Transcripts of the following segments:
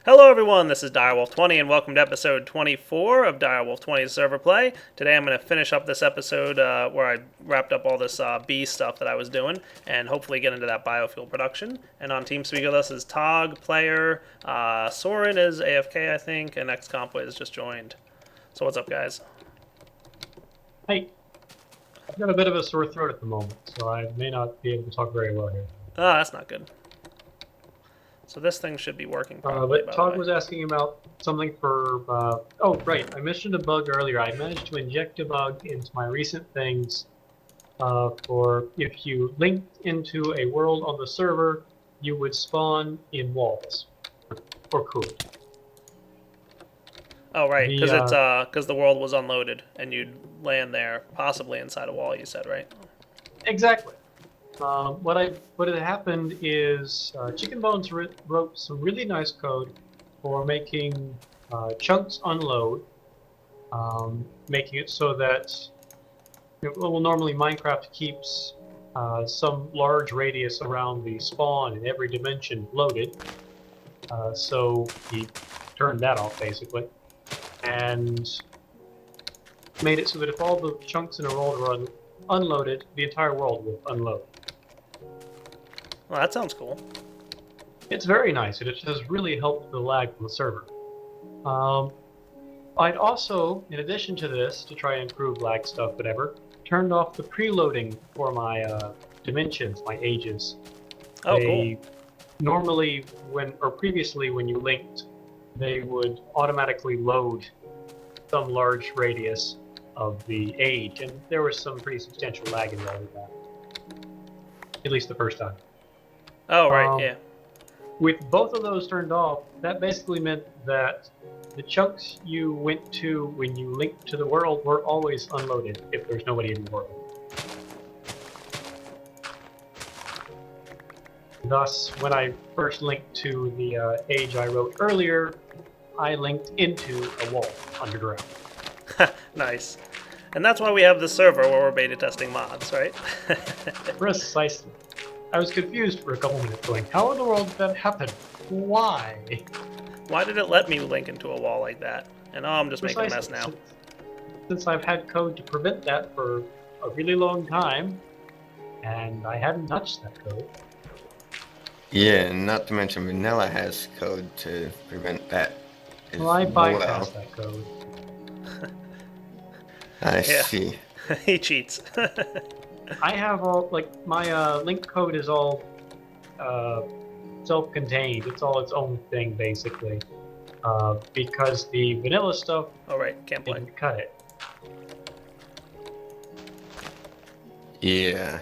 Hello everyone, this is Direwolf20 and welcome to episode 24 of Direwolf20's server play. Today I'm going to finish up this episode where I wrapped up all this bee stuff that I was doing and hopefully get into that biofuel production. And on TeamSpeak with us is Tog, Player, Soren is AFK I think, and XComp has just joined. So what's up guys? Hey, I've got a bit of a sore throat at the moment, so I may not be able to talk very well here. Ah, that's not good. So this thing should be working properly, But by the Todd way. was asking about something for, oh, right, I mentioned a bug earlier. I managed to inject a bug into my recent things for if you linked into a world on the server, you would spawn in walls, or could. Oh right, The, because the world was unloaded and you'd land there, possibly inside a wall. You said right? exactly. What had happened is Chicken Bones wrote some really nice code for making chunks unload, making it so that well, normally Minecraft keeps some large radius around the spawn in every dimension loaded. So he turned that off basically, and made it so that if all the chunks in a world were unloaded, the entire world would unload. Well, that sounds cool. It's very nice, and it has really helped the lag from the server. Um, I'd also, in addition to this, to try and improve lag stuff, whatever, turned off the preloading for my dimensions, my ages. Oh, cool. Normally, previously, when you linked, they would automatically load some large radius of the age, and there was some pretty substantial lag involved with that. At least the first time. Oh, right, yeah. With both of those turned off, that basically meant that the chunks you went to when you linked to the world were always unloaded if there's nobody in the world. Thus, when I first linked to the age I wrote earlier, I linked into a wall underground. Nice. And that's why we have this server where we're beta testing mods, right? Precisely. I was confused for a couple minutes going, how in the world did that happen? Why? Why did it let me link into a wall like that? And oh, I'm just making a mess now. Since I've had code to prevent that for a really long time, and I hadn't touched that code. Yeah, not to mention Vanilla has code to prevent that. Well, I bypassed that code. I see. He cheats. I have all, like, my link code is all self-contained. It's all its own thing, basically. Because the vanilla stuff can't play. didn't cut it. Yeah.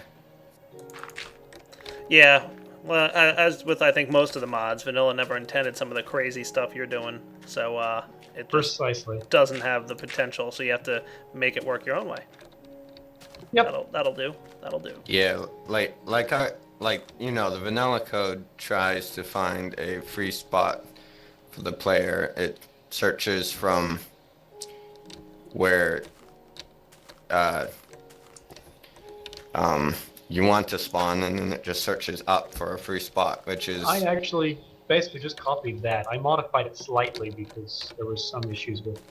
Yeah. Well, as with, I think, most of the mods, vanilla never intended some of the crazy stuff you're doing. So, it just doesn't have the potential, so you have to make it work your own way. Yep. That'll do. That'll do. Yeah, the vanilla code tries to find a free spot for the player. It searches from where you want to spawn, and then it just searches up for a free spot, which is... I actually basically just copied that. I modified it slightly because there was some issues with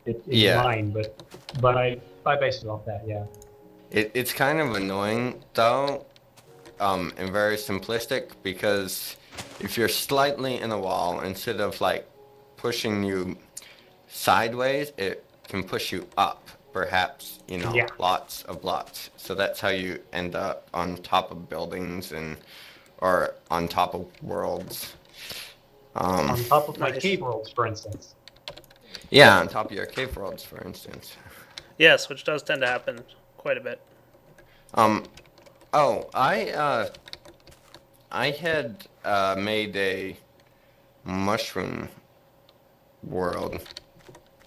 it in mine, but I based it off that, yeah. It's kind of annoying, though, and very simplistic, because if you're slightly in a wall, instead of, like, pushing you sideways, it can push you up, perhaps, lots of blocks. So that's how you end up on top of buildings or on top of worlds. On top of my cave worlds, for instance. Yeah, on top of your cave worlds, for instance. Yes, which does tend to happen quite a bit. I had made a mushroom world,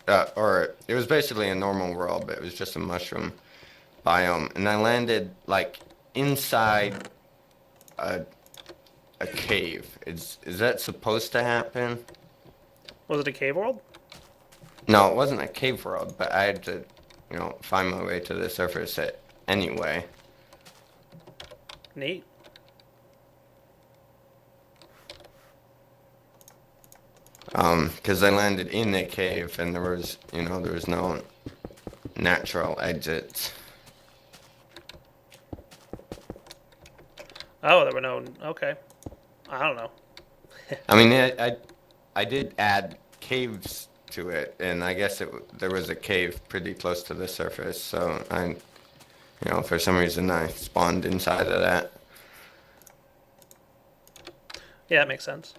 or it was basically a normal world, but it was just a mushroom biome, and I landed like inside a cave. Is that supposed to happen? Was it a cave world? No, it wasn't a cave world, but I had to, find my way to the surface anyway. Neat. Because I landed in a cave and there was no natural exits. Oh, there were no. Okay. I don't know. I mean, I did add caves to it, and I guess there was a cave pretty close to the surface, so for some reason I spawned inside of that. Yeah, that makes sense.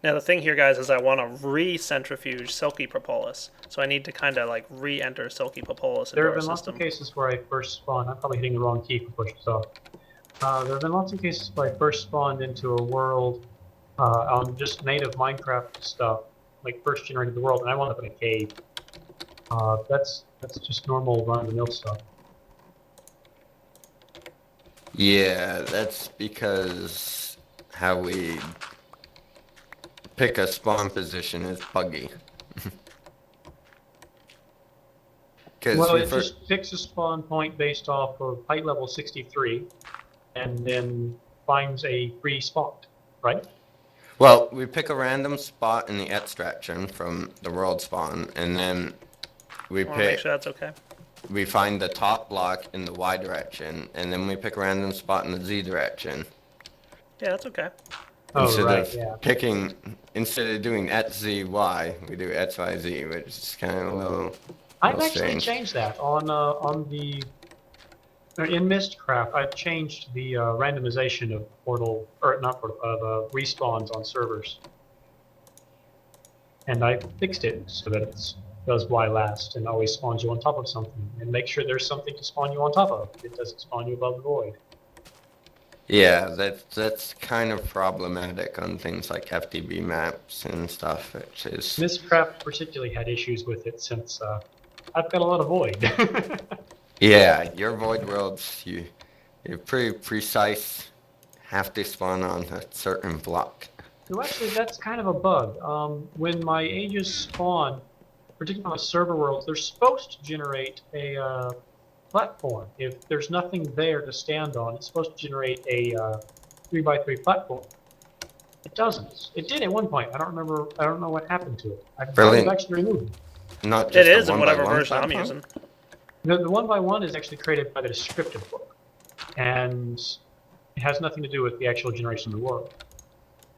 Now the thing here, guys, is I want to re-centrifuge Silky Propolis. So I need to kind of like re-enter Silky Propolis into There our have been lots system. of cases where I first spawned. I'm probably hitting the wrong key for push this off. There have been lots of cases where I first spawned into a world on just native Minecraft stuff, like first generated the world, and I wound up in a cave. That's just normal run-of-the-mill stuff. Yeah, that's because how we pick a spawn position is buggy. Well, it just picks a spawn point based off of height level 63, and then finds a free spot, right? Well, we pick a random spot in the extraction from the world spawn, and then we Make sure that's okay. we find the top block in the Y direction, and then we pick a random spot in the Z direction. Yeah, that's okay. Instead of doing X, Z, Y, we do X, Y, Z, which is kind of a little I've actually strange. changed that in Mistcraft. I've changed the randomization of respawns on servers, and I fixed it so that it does Y last and always spawns you on top of something, and make sure there's something to spawn you on top of. It doesn't spawn you above the void. Yeah, that's kind of problematic on things like FTB maps and stuff, which is... Mistcraft particularly had issues with it since I've got a lot of void. Yeah, your void worlds, you're pretty precise, have to spawn on a certain block. So actually, that's kind of a bug. When my ages spawn, particularly on server worlds, they're supposed to generate a platform. If there's nothing there to stand on, it's supposed to generate a 3x3 platform. It doesn't. It did at one point. I don't know what happened to it. I Really? actually removed it. Not just It is in 1x1 whatever version I'm platform? using. The 1x1 is actually created by the descriptive book, and it has nothing to do with the actual generation of the world.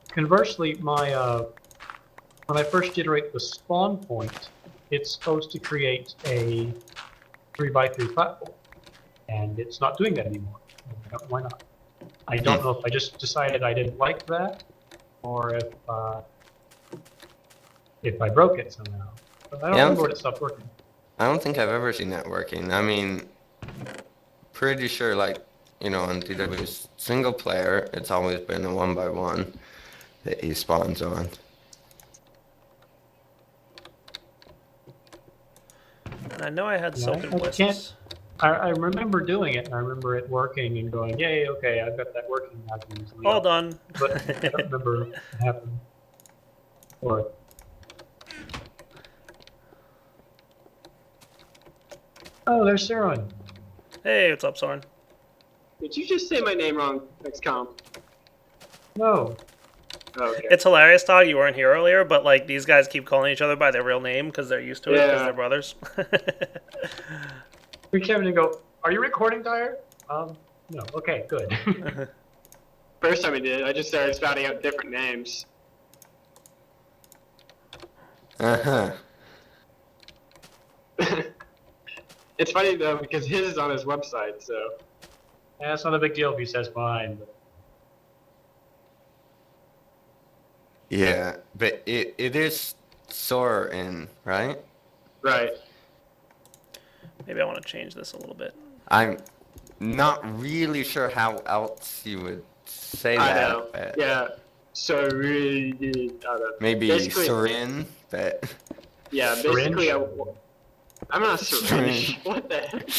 Conversely, when I first generate the spawn point, it's supposed to create a 3x3 platform, and it's not doing that anymore. Why not? I don't know if I just decided I didn't like that, or if I broke it somehow. But I don't remember when it stopped working. I don't think I've ever seen that working. I mean, pretty sure, like, on DW's single player, it's always been a 1x1 that he spawns on. And I know I had Silken I Wisps. can't. I remember doing it, and I remember it working and going, yay, okay, I've got that working now. All done. But I don't remember what happened. Or oh, there's Saron. Hey, what's up, Soren? Did you just say my name wrong, XCOM? No. Oh, okay. It's hilarious, Todd. You weren't here earlier, but like these guys keep calling each other by their real name because they're used to it because Yeah. they're brothers. We came in and go, are you recording, Dyer? No. Okay, good. First time I did, I just started spouting out different names. Uh-huh. It's funny though because his is on his website, so Yeah, it's not a big deal if he says mine. But Yeah, but it is Soren, right? right. Maybe I want to change this a little bit. I'm not really sure how else you would say I that. know. But Yeah. So really, I don't know. maybe Basically- Soren, but Yeah, Syringe? basically I'm not a syringe. Syringe. What the heck?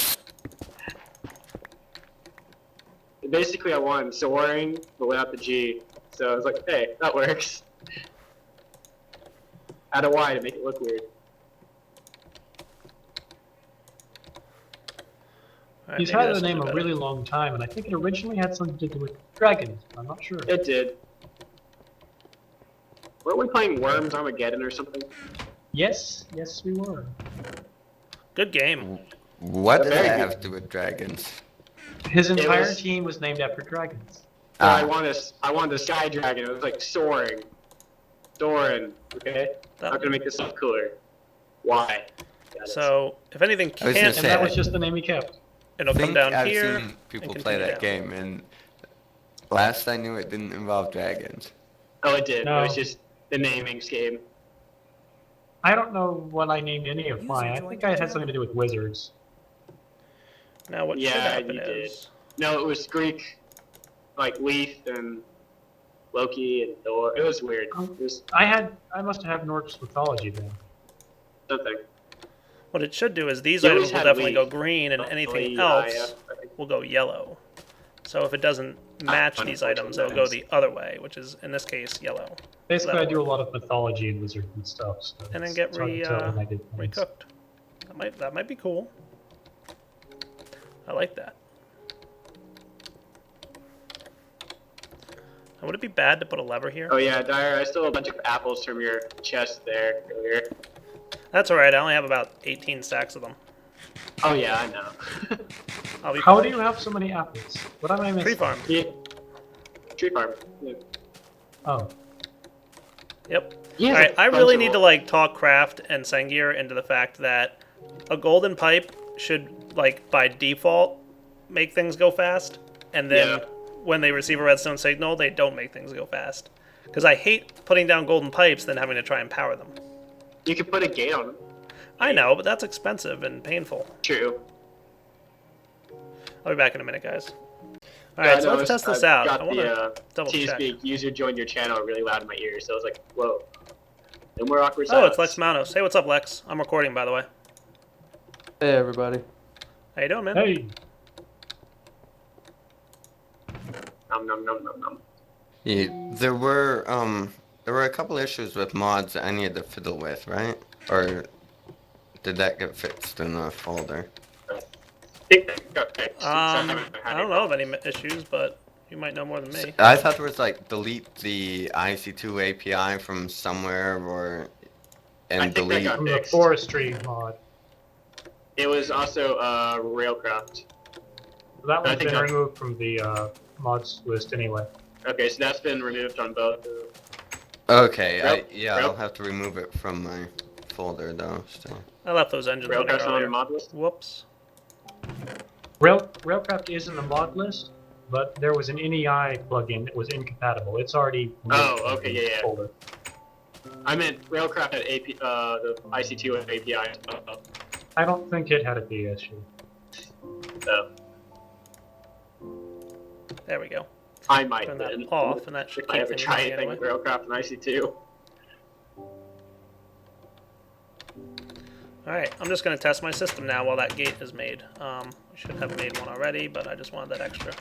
Basically I won soaring, but without the G. So I was like, hey, that works. Add a Y to make it look weird. All right, he's maybe had this the will name be a better. really long time, and I think it originally had something to do with dragons. I'm not sure. It did. Weren't we playing Worms Armageddon or something? Yes, yes, we were. Good game. What does Very that good. have to do with dragons? His entire was- team was named after dragons. So I Ah, wanted a Sky Dragon. It was like soaring. Soaring, okay? That- I'm gonna make this look cooler. Why? Got it. So if anything I was gonna can't, say, And that was just the name he kept. it'll I come think down I've here. seen people and play continue that down. game, and last I knew it didn't involve dragons. Oh, it did. No. It was just the naming scheme. I don't know what I named any of User mine. I joined think your I had channel. something to do with wizards. Now what should Yeah, happen you did. is No, it was Greek, like Leaf and Loki and Thor. It was weird. It was I must have Norse mythology then. something. what it should do is these You items always will had definitely go Leaf. green, and anything Lee, else I think. will go yellow. So if it doesn't match these items, it'll go the other way, which is in this case yellow, Basically, That'll I do a lot of mythology and wizard and stuff. So and then it's- get it's hard to tell when I did things. recooked. That might be cool. I like that. Would it be bad to put a lever here? Oh yeah, Dyer, I stole a bunch of apples from your chest there earlier. That's alright, I only have about 18 stacks of them. Oh yeah, I know. I'll be How fine. do you have so many apples? What am I missing? Tree farm. Yeah. Tree farm. Yeah. Oh, Yep. He has Alright, a I bunch really of need to them. like talk Craft and Sengir into the fact that a golden pipe should like by default make things go fast, and then Yeah. when they receive a redstone signal, they don't make things go fast. Because I hate putting down golden pipes, then having to try and power them. You could put a gate on them. I know, but that's expensive and painful. True. I'll be back in a minute, guys. Yeah, Alright, so no, let's test this I out. got I want to the double check. TeamSpeak user joined your channel really loud in my ear, so I was like, whoa. No more awkward Oh, silence. it's Lex Manos. Hey, what's up, Lex? I'm recording, by the way. Hey everybody. How you doing, man? hey, Nom nom nom nom nom. Yeah, there were a couple issues with mods that I needed to fiddle with, right? Or did that get fixed in the folder? I think that got fixed. So I haven't had I any don't know of problems. any issues, but you might know more than me. I thought there was like delete the IC2 API from somewhere, or I and think that delete. got from the fixed. forestry mod. It was also Railcraft. That I one's think been I- removed from the mods list anyway. Okay, so that's been removed on both. Okay, Rail- I'll have to remove it from my folder though. Still. I left those engines running Railcraft's on the earlier. mod list. Whoops. Railcraft is in the mod list, but there was an NEI plugin that was incompatible. It's already Oh, removed from okay, the yeah, yeah. folder. I meant Railcraft had the IC2 API. I don't think it had a B issue. So There we go. I might Turn that then. off, and that should If I keep ever things try running anything anyway. with Railcraft and IC2. Alright, I'm just going to test my system now while that gate is made. I should have made one already, but I just wanted that extra.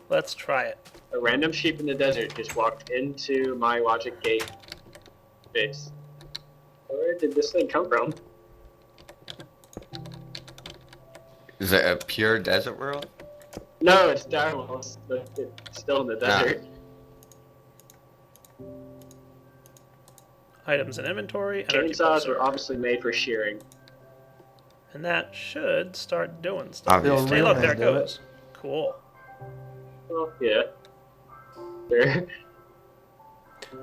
Let's try it. A random sheep in the desert just walked into my logic gate base. Where did this thing come from? Is it a pure desert world? No, it's Direwolf, but it's still in the desert. Items in inventory. Energy Chainsaws pulsar. were obviously made for shearing. And that should start doing stuff. Obviously. Hey, look, there it Did it. goes. Cool. Oh, yeah. There.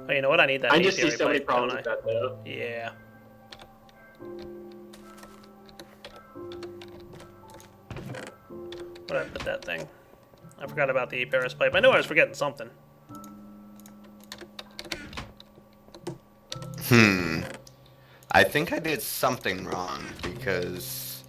Oh, you know what? I need that I just see apiary so many pipe, problems don't with that, though. I? Yeah. Where'd I put that thing? I forgot about the apiary pipe. I knew I was forgetting something. I think I did something wrong because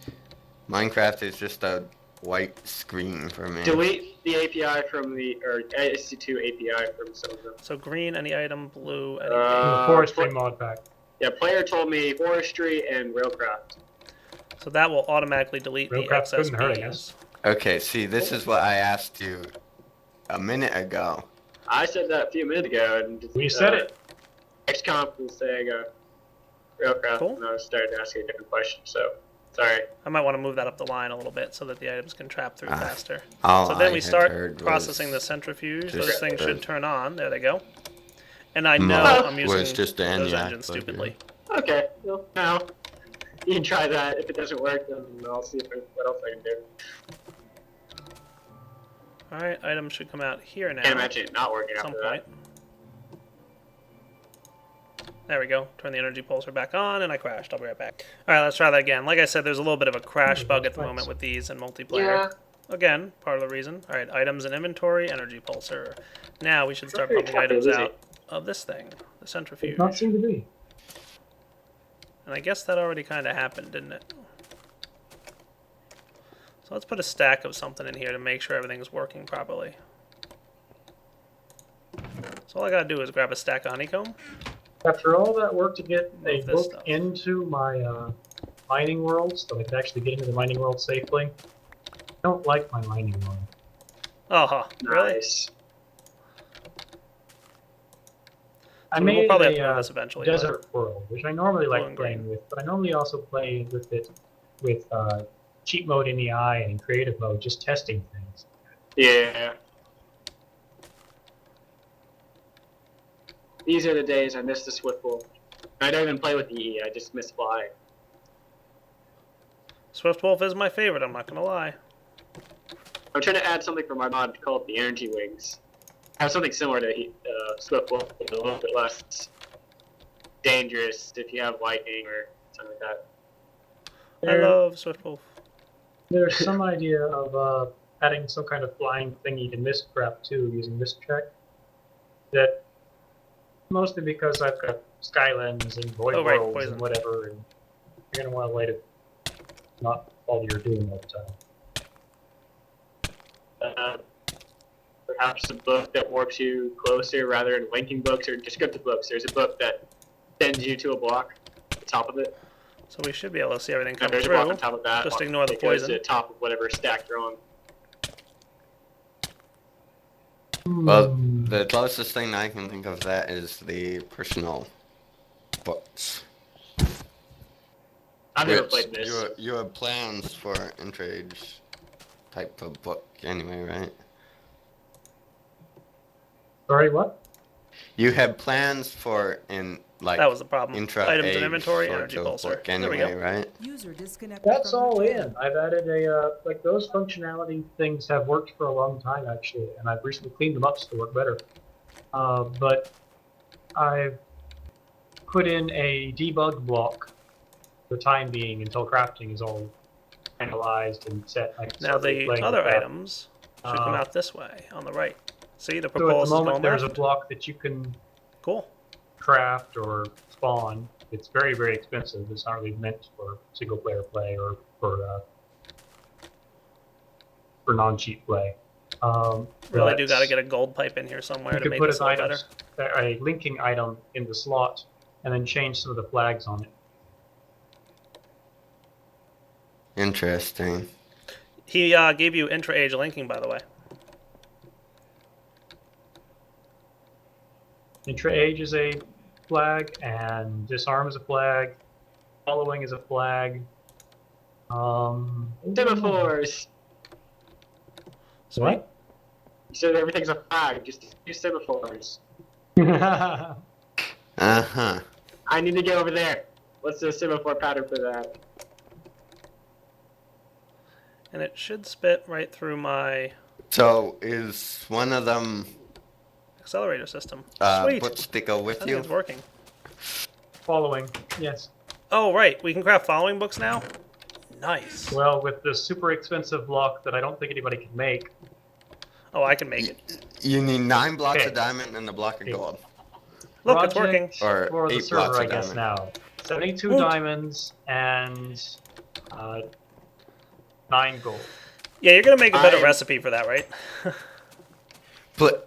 Minecraft is just a white screen for me. Delete the API from the, or IC2 API from some of them. So green, any item, blue, any From the forestry mod pack. Yeah, player told me forestry and railcraft. So that will automatically delete the Railcraft excess couldn't hurt, I bees. guess. Okay, see, this is what I asked you a minute ago. I said that a few minutes ago, and We said it. XComp was saying railcraft, Cool. and I was starting to ask you a different question. So Sorry. I might want to move that up the line a little bit so that the items can trap through faster. All So then I we had start heard processing the was centrifuge. just Those things the- should turn on. There they go. And I know Mo I'm was using just the those ENIAC engines plug, yeah. stupidly. Okay. Well, now you can try that. If it doesn't work, then I'll see what else I can do. Alright, items should come out here now. Can't imagine it not working At some after point. There we go. Turn the energy pulsar back on, and I crashed. I'll be right back. Alright, let's try that again. Like I said, there's a little bit of a crash bug at the moment with these in multiplayer. Again, part of the reason. Alright, items and inventory, energy pulsar. Now we should start Very pumping tough, items is it? out of this thing, the centrifuge. Does not seem to be. And I guess that already kind of happened, didn't it? So let's put a stack of something in here to make sure everything's working properly. So all I gotta do is grab a stack of honeycomb. After all that work to get a Move this book stuff. into my mining world, so I could actually get into the mining world safely, I don't like my mining world. Oh, huh. Really? Nice. I So we'll made probably have to a move this eventually. but- desert world, which I normally Blue like and playing green. with, but I normally also play with it with cheat mode in the eye and creative mode, just testing things. Yeah. These are the days I miss the Swiftwolf. I don't even play with the EE, I just miss flying. Swiftwolf is my favorite, I'm not gonna lie. I'm trying to add something for my mod called the Energy Wings. Have something similar to Swiftwolf, but a little bit less dangerous if you have lightning or something like that. I love Swiftwolf. There's some idea of adding some kind of flying thingy to mist crap too, using mist check. That mostly because I've got Skylands and Void Oh, right, Worlds poison. and whatever, and you're gonna want a way to not all you're doing all the time. Perhaps a book that warps you closer rather than linking books or descriptive books. There's a book that sends you to a block at the top of it. So we should be able to see everything And come there's a block through. on top of that. Just one ignore the that goes poison. to the top of whatever stack you're on. Well, the closest thing I can think of that is the personal books. I've never Which played this. You have plans for Intrage type of book anyway, right? Sorry, what? You have plans for like That was the problem. intra Items and inventory, sort energy of pulsar. book There we anyway, go. right? User disconnected That's from all your in. channel. I've added a like those functionality things have worked for a long time actually, and I've recently cleaned them up so they work better. But I've put in a debug block for the time being until crafting is all analyzed and set. I can Now start the playing other with that. items should come out this way, on the right. See, the So at the propulse is moment going there's a left. block that you can Cool. craft or spawn. It's very, very expensive. It's not really meant for single player play or for non-cheat play. Really but do got to get a gold pipe in here somewhere you to could make put this a an little item, better. a linking item in the slot, and then change some of the flags on it. Interesting. He gave you intra-age linking, by the way. Intra-age is a flag, and disarm is a flag. Following is a flag. Semaphores! Sweet. What? You said everything's a flag, just use semaphores. Uh-huh. I need to get over there. What's the semaphore pattern for that? And it should spit right through my So is one of them accelerator system. Sweet. books to go I with think you? it's working. Following, yes. Oh, right. We can craft following books now? Nice. Well, with the super expensive block that I don't think anybody can make. Oh, I can make it. You need 9 blocks Okay. of diamond and a block of Okay. gold. Look, it's working. Project Or for the 8 server, blocks I of guess diamond. now. 72 Oot. diamonds and 9 gold. Yeah, you're going to make a better I- recipe for that, right?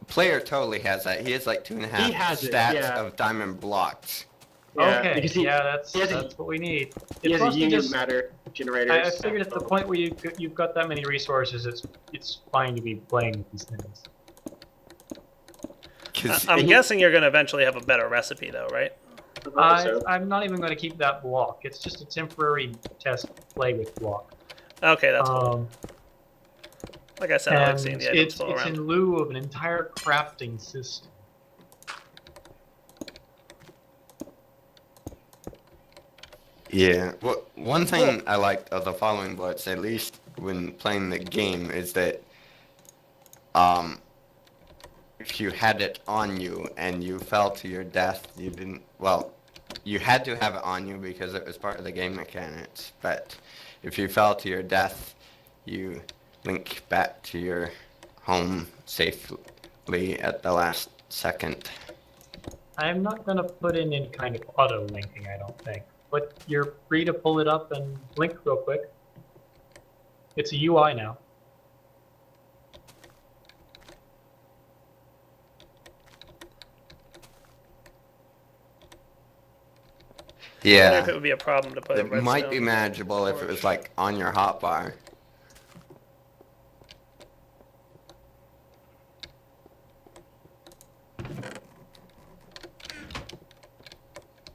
Player totally has that. He has like 2.5 He has it, stats yeah. of diamond blocks. Okay, because he, yeah, that's he has a- what we need. he has It's a mostly union just, matter generator. I figured at the point where you've got that many resources, it's fine to be playing with these things. 'Cause I'm he- guessing you're going to eventually have a better recipe, though, right? I'm not even going to keep that block. It's just a temporary test play with block. Okay, that's cool. Like I said, I like seeing the items it's flow around. in lieu of an entire crafting system. Yeah. Well, one thing I liked of the following bullets, at least when playing the game, is that if you had it on you and you fell to your death, you didn't. Well, you had to have it on you because it was part of the game mechanics. But if you fell to your death, you link back to your home safely at the last second. I'm not going to put in any kind of auto linking, I don't think. But you're free to pull it up and link real quick. It's a UI now. I wonder if Yeah. it would be a problem to put a It might be redstone. manageable if it was like on your hotbar.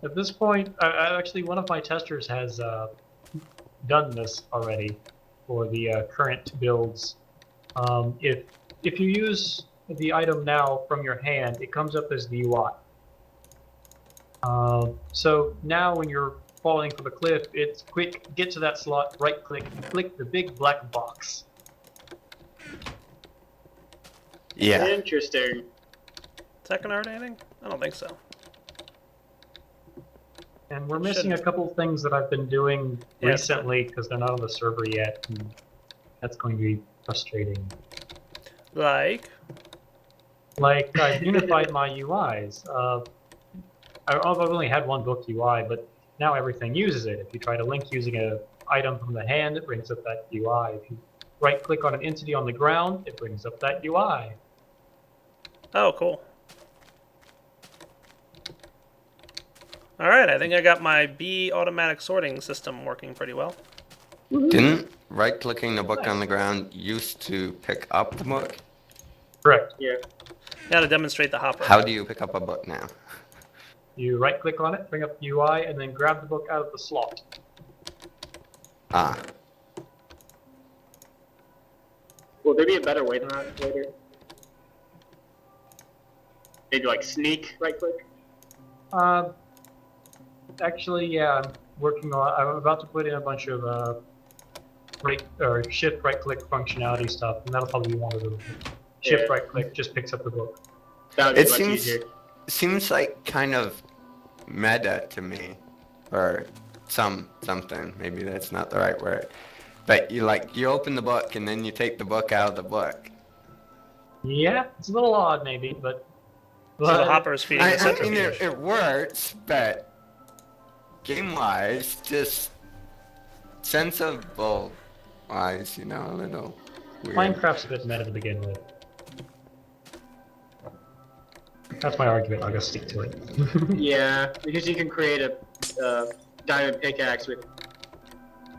At this point, actually one of my testers has done this already for the current builds. If you use the item now from your hand, it comes up as the UI. So now when you're falling from a cliff, it's quick, get to that slot, right click, click the big black box. Yeah. Interesting. Is that gonna hurt anything? I don't think so. And we're missing a couple things that I've been doing Yeah. recently because they're not on the server yet, and that's going to be frustrating. Like, I've unified my UIs. I've only had one book UI, but now everything uses it. If you try to link using an item from the hand, it brings up that UI. If you right-click on an entity on the ground, it brings up that UI. oh, cool. All right, I think I got my B automatic sorting system working pretty well. Didn't right-clicking the book on the ground used to pick up the book? Correct. Yeah. Now to demonstrate the hopper. How do you pick up a book now? You right-click on it, bring up the UI, and then grab the book out of the slot. Ah. Will there be a better way than that later? Maybe like sneak right click? Actually, yeah, I'm about to put in a bunch of shift right-click functionality stuff, and that'll probably be one of them. Shift Yeah. right-click just picks up the book. That would be It much seems easier. seems like kind of meta to me, or something. Maybe that's not the right word. But you open the book and then you take the book out of the book. Yeah, it's a little odd maybe, but So the hopper is feeding the I mean, centrifuge. it works, but game-wise, just sensible-wise, a little weird. Minecraft's a bit meta to begin with. That's my argument. I'll just stick to it. Yeah, because you can create a diamond pickaxe with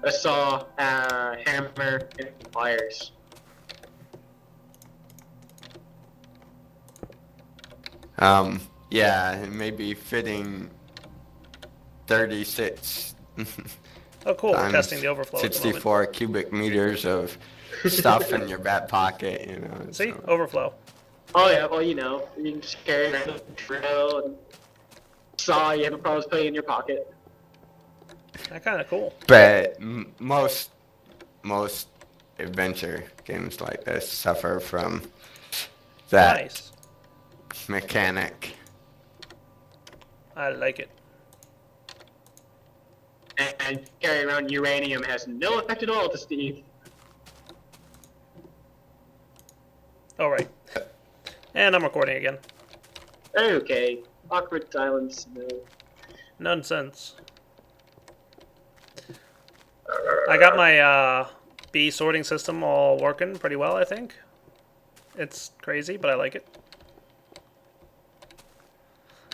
a saw, hammer, and pliers. Yeah, maybe fitting 36 Oh, cool. We're times testing the overflow at the moment. 64 cubic meters of stuff in your back pocket, See? so- Overflow. Oh yeah, well you can just carry around a drill and saw you have no problems putting in your pocket. That kind of cool. But most adventure games like this suffer from that Nice. mechanic. I like it. And carrying around uranium has no effect at all to Steve. All right. And I'm recording again. Okay, awkward silence. No. Nonsense. I got my B sorting system all working pretty well, I think. It's crazy, but I like it.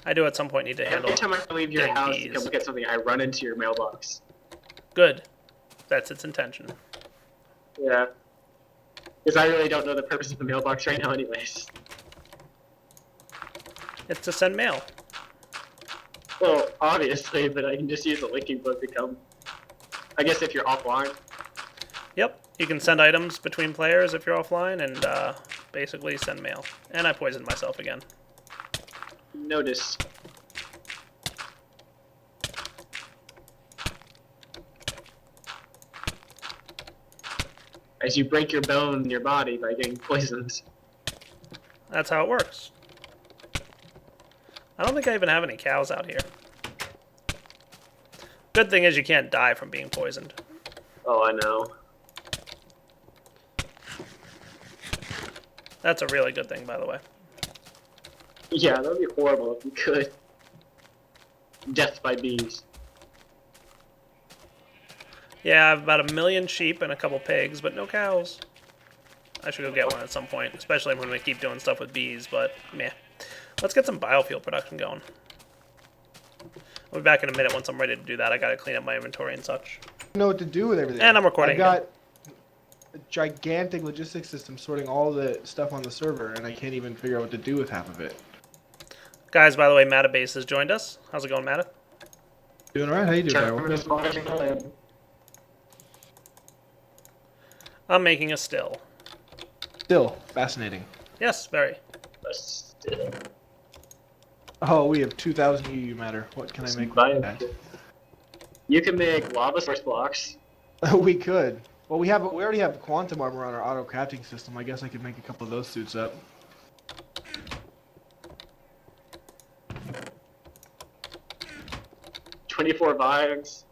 I do at some point need to handle Every time I leave your getting house to bees. come get something, I run into your mailbox. Good. That's its intention. Yeah. Because I really don't know the purpose of the mailbox right now anyways. It's to send mail. Well, obviously, but I can just use the linking book to come. I guess if you're offline. Yep, you can send items between players if you're offline, and basically send mail. And I poisoned myself again. Notice. As you break your bone in your body by getting poisoned. That's how it works. I don't think I even have any cows out here. Good thing is you can't die from being poisoned. Oh, I know. That's a really good thing, by the way. Yeah, that would be horrible if you could. Death by bees. Yeah, I have about 1 million sheep and a couple pigs, but no cows. I should go get one at some point, especially when we keep doing stuff with bees, but meh. Let's get some biofuel production going. I'll be back in a minute once I'm ready to do that. I gotta clean up my inventory and such. I know what to do with everything. And I'm recording I've got a gigantic logistics system sorting all the stuff on the server, and I can't even figure out what to do with half of it. Guys, by the way, Matabase has joined us. How's it going, Mata? Doing alright? How you doing, Direwolf? I'm making a still. Still fascinating. Yes, very. Oh, we have 2,000 UU matter. What can I make with that? You can make lava source blocks. We could. Well, we already have quantum armor on our auto crafting system. I guess I could make a couple of those suits up. $24 vibes.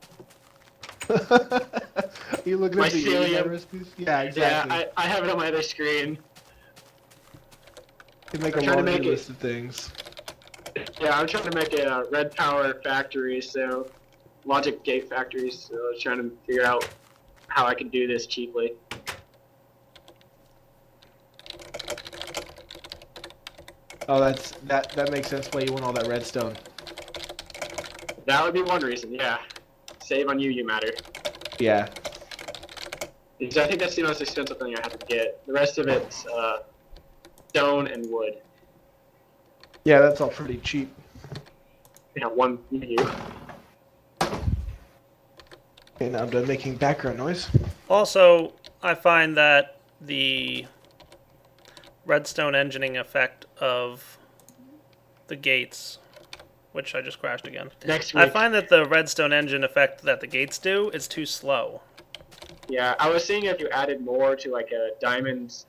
You looking at the Mycelium. recipes? Yeah, exactly. Yeah, I have it on my other screen. You can make I'm a trying to laundry make it- list of things. Yeah, I'm trying to make a Redpower factory, so logic gate factory. So I was trying to figure out how I can do this cheaply. Oh, that makes sense why you want all that redstone. That would be one reason. Yeah, save on you matter. Yeah. Because I think that's the most expensive thing I have to get. The rest of it's stone and wood. Yeah, that's all pretty cheap. Yeah, one you. Okay, now I'm done making background noise. Also, I find that the redstone engineering effect of the gates, which I just crashed again. Next week. I find that the redstone engine effect that the gates do is too slow. Yeah, I was seeing if you added more to like a diamond,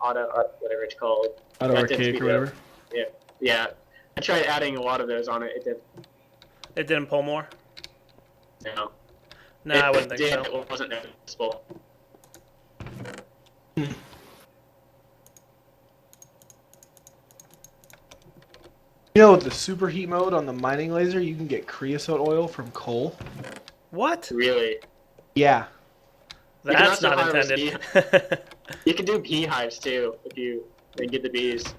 auto, whatever it's called. Auto That did archaic speed or whatever. up. Yeah. I tried adding a lot of those on it. It did. It didn't pull more? No. No, I wouldn't think did, so. It wasn't noticeable. You know, with the superheat mode on the mining laser, you can get creosote oil from coal. What? Really. Yeah. can That's also not harvest intended. You can do beehives too if you then get the bees.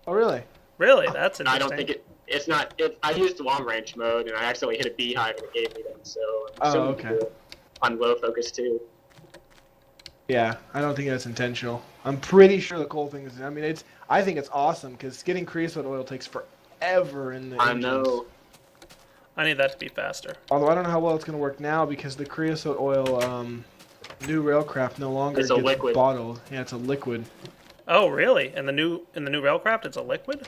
Oh, really? Really? That's And I interesting. don't think it's not. I used long range mode and I accidentally hit a beehive and it gave me them. So I'm Oh, assuming you okay. can do it on low focus too. Yeah, I don't think that's intentional. I'm pretty sure the coal thing is. I mean, I think it's awesome because getting creosote oil takes forever in the I engines. know. I need that to be faster. Although I don't know how well it's going to work now because the creosote oil new railcraft no longer It's a gets liquid. bottled. Yeah, it's a liquid. Oh, really? In the new railcraft, it's a liquid?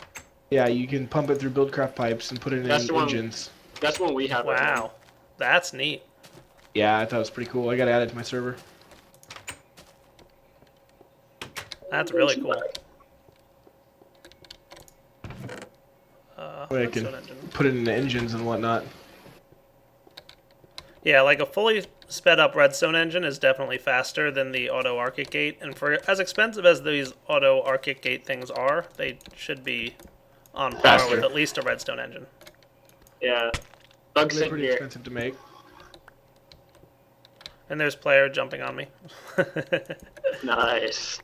Yeah, you can pump it through buildcraft pipes and put it That's in the one- engines. That's one we have. right now. Wow, that's neat. Yeah, I thought it was pretty cool. I got to add it to my server. That's really cool. Way I redstone can engine. put it into engines and whatnot. Yeah, like a fully sped up redstone engine is definitely faster than the auto arctic gate, and for as expensive as these auto arctic gate things are, they should be on par Faster. with at least a redstone engine. Yeah. Bugs They're in pretty here. expensive to make. And there's player jumping on me. Nice.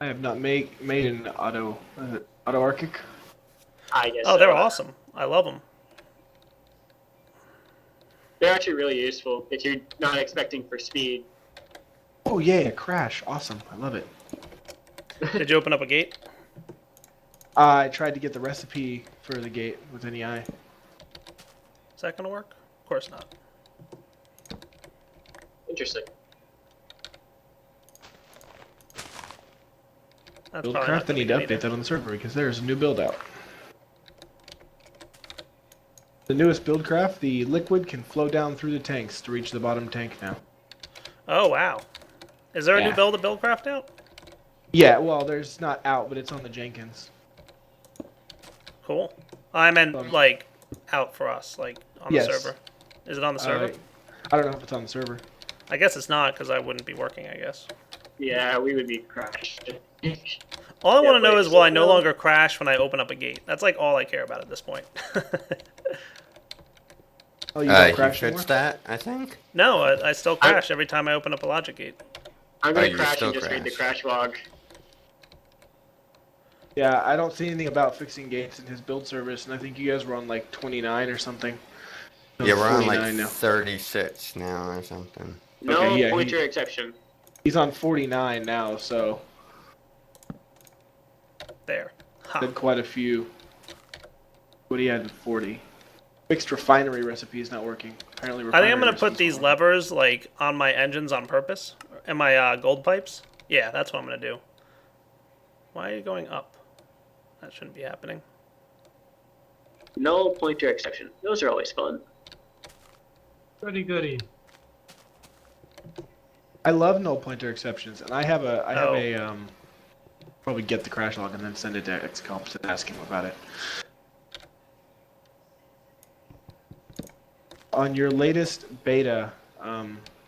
I have not made an auto arctic. I guess. Oh, they're so. awesome. I love them. They're actually really useful if you're not expecting for speed. Oh yeah, crash! Awesome, I love it. Did you open up a gate? I tried to get the recipe for the gate with NEI. Is that gonna work? Of course not. Interesting. That's probably not Buildcraft, I gonna need be to good update that on the server because there's a new build out. The newest Buildcraft, the liquid can flow down through the tanks to reach the bottom tank now. Oh wow. Is there a new Yeah. build of Buildcraft out? Yeah, well, there's not out, but it's on the Jenkins. Cool. I meant like out for us, like on Yes. the server. Is it on the server? I don't know if it's on the server. I guess it's not because I wouldn't be working. I guess. Yeah, we would be crashed. All I Yeah, want to know wait, is will I so- no longer crash when I open up a gate? That's like all I care about at this point. Oh, you don't You crash anymore? fixed that, I think? No, I still crash every time I open up a logic gate. I'm gonna you crash still and just read the crash. crash log. Yeah, I don't see anything about fixing gates in his build service, and I think you guys were on like 29 or something. No, Yeah, we're on 49 like now. 36 now or something. No Okay, yeah, pointer exception. He's on 49 now, so There. Ha. did quite a few. What he had 40. Fixed refinery recipe is not working. Apparently, I think I'm refinery gonna put recipe's these not levers like on my engines on purpose, and my gold pipes. Yeah, that's what I'm gonna do. Why are you going up? That shouldn't be happening. No pointer exception. Those are always fun. Goody goody. working. I love null pointer exceptions, and I have a probably get the crash log and then send it to XComp to ask him about it. On your latest beta,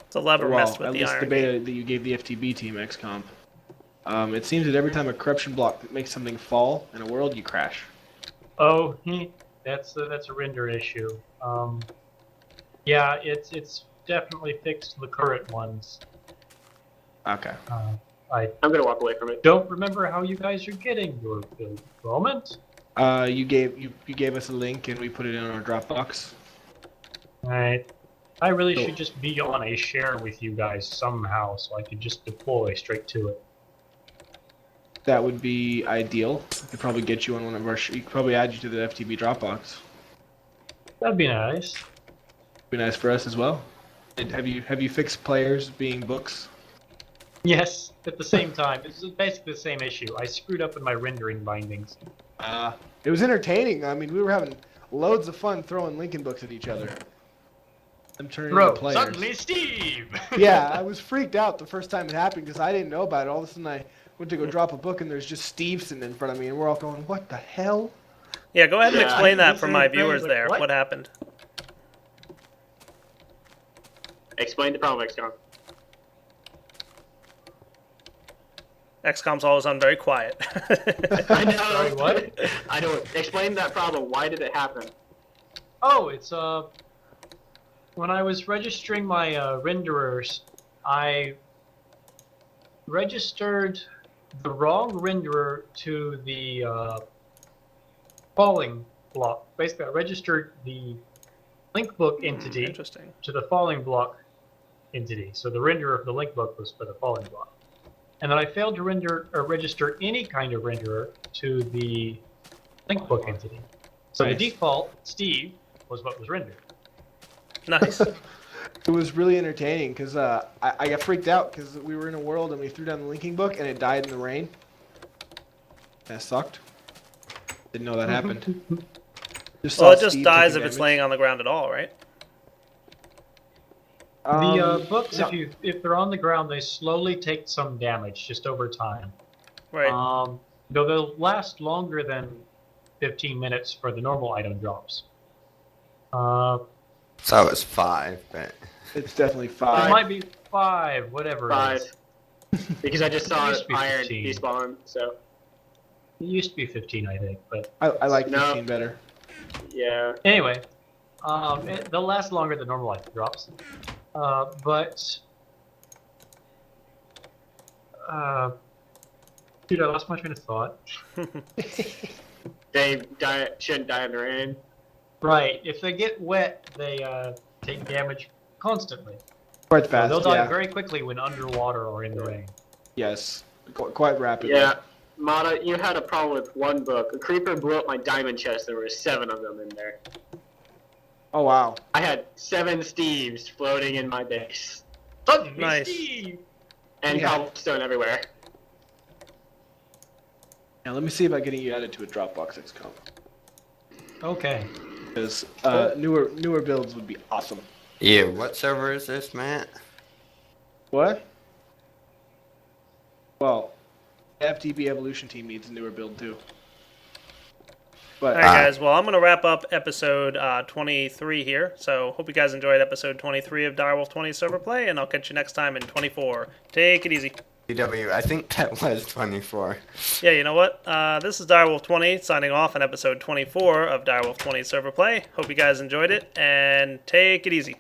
It's a lever well, messed with at the least iron the gate. beta that you gave the FTB team XComp, it seems that every time a corruption block makes something fall in a world, you crash. Oh, that's a render issue. Yeah, it's definitely fixed the current ones. Okay. I I'm gonna walk away from it. don't remember how you guys are getting your build moment. You gave us a link and we put it in our Dropbox. Alright. I really So- should just be on a share with you guys somehow so I could just deploy straight to it. That would be ideal. We could probably get you on one of our. We could probably add you to the FTB Dropbox. That'd be nice. Be nice for us as well. Have you fixed players being books? Yes, at the same time. It's basically the same issue. I screwed up in my rendering bindings. It was entertaining. I mean, we were having loads of fun throwing Lincoln books at each other. I'm turning Bro, into players. suddenly Steve! Yeah, I was freaked out the first time it happened because I didn't know about it. All of a sudden, I went to go drop a book and there's just Steve sitting in front of me, and we're all going, "What the hell?" Yeah, go ahead and Yeah. explain that This for is my very viewers like, there. what? What happened? Explain the problem, XCOM. XCOM's always on very quiet. I know. Sorry, what? I don't. Explain that problem. Why did it happen? Oh, it's when I was registering my renderers, I registered the wrong renderer to the falling block. Basically, I registered the link book entity Interesting. to the falling block entity. So the renderer of the link book was for the falling block. And then I failed to render or register any kind of renderer to the link book entity. So Nice. the default Steve was what was rendered. Nice. It was really entertaining because I got freaked out because we were in a world and we threw down the linking book and it died in the rain. That sucked. Didn't know that happened. Just Well, saw it just Steve dies taking if it's damage. laying on the ground at all, right? The books, no. if they're on the ground, they slowly take some damage just over time. Right. Though they'll last longer than 15 minutes for the normal item drops. So it's 5, but It's definitely It 5. might be 5, whatever it 5. is. Because I just saw It used to be iron 15. despawn. So It used to be 15, I think, but I like No. 15 better. yeah. anyway, they'll last longer than normal item drops. But dude, I lost my train of thought. They shouldn't die in the rain. Right, if they get wet, they take damage constantly. Quite So fast. they'll die Yeah. very quickly when underwater or in the rain. Yes. quite rapidly. Yeah. Mata, you had a problem with one book. A creeper blew up my diamond chest. There were 7 of them in there. Oh wow. I had 7 Steves floating in my base. Nice. And Yeah. cobblestone everywhere. Now let me see about getting you added to a Dropbox XCOM. Okay. Because newer builds would be awesome. Yeah, what server is this, Matt? What? Well, FTB Evolution Team needs a newer build too. But All right, guys. Well, I'm going to wrap up episode 23 here. So, hope you guys enjoyed episode 23 of Direwolf20's server play, and I'll catch you next time in 24. Take it easy. DW, I think that was 24. Yeah, you know what? This is Direwolf20 signing off on episode 24 of Direwolf20's server play. Hope you guys enjoyed it, and take it easy.